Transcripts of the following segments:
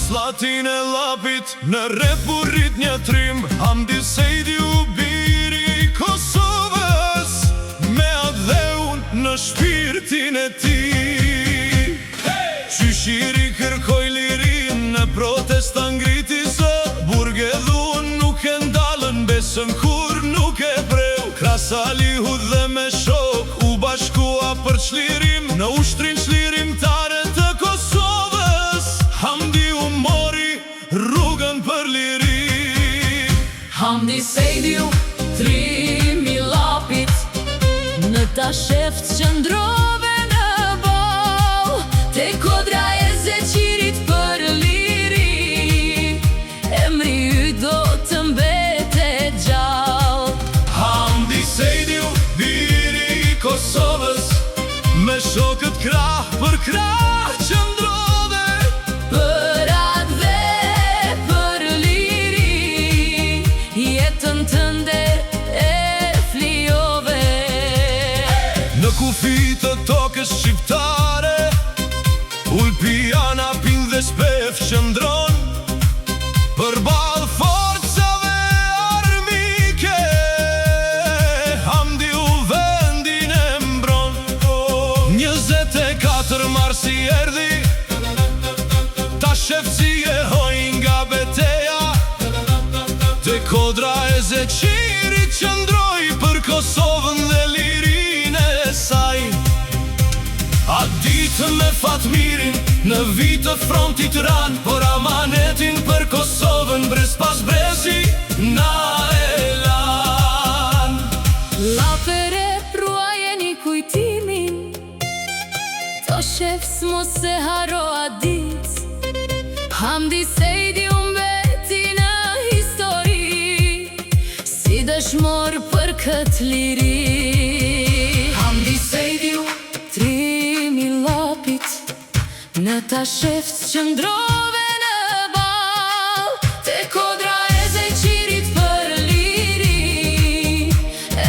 Slatin e Llapit në repurit një trim, Hamdi Sejdi u biri I Kosovës, me atë dhe unë në shpirtin e ti. Qyshiri kërkoj lirin, në protesta ngriti zë, burge dhun nuk e ndalën, besën kur nuk e preu. Krasali hudh dhe me shok, u bashkua për çlirim, në ushtrin çlirimtare të Kosovës. Hamdi u mori rrugën për liri. Hamdi Sejdi u trimi Llapit, në ta sheft qëndrove në ball, te kodra e zeqirit për liri, emri y do të mbete gjall. Hamdi Sejdi u biri I Kosovës, me shokët krah për krah qëndrove, Për atë dhe për liri, jetën tënde e flijove. në kufi të tokës shqiptare, Ulpiana pin dhe spef qëndron, përballë forcave armike, Hamdi u vendin e mbron. 24 marsi erdhi, ta shefci e hoj nga beteja, te kodra e zeqirit qëndroj për Kosovën dhe lirin e saj. A ditë me Fatmirin, në vitë frontit ran, por amanetin për Kosovën brez pas brezi na e lan. Llapere ruaje një kujtimin, to shefs mos se haro a dit. Hamdi Sejdi u mbeti në histori, si dëshmor për këtë liri. Hamdi Sejdi u trimi Llapit, në ta sheft qëndrove në ball, te kodra e zeqirit për liri,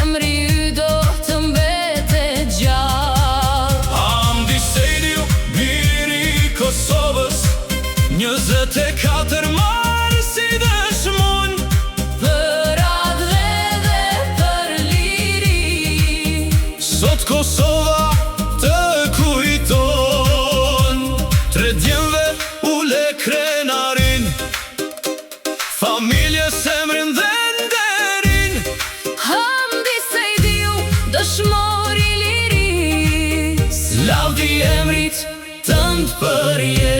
emri y do të mbete gjall. Hamdi Sejdi u biri I Kosovës, 24 marsi dëshmon, Për atë dhe për liri, sot Kosova të kujton. Tre djemve u le krenarin, familje semrin dhe nderin. Hamdi Sejdi u dëshmor I liris, Lavdi emrit tënd për jetë.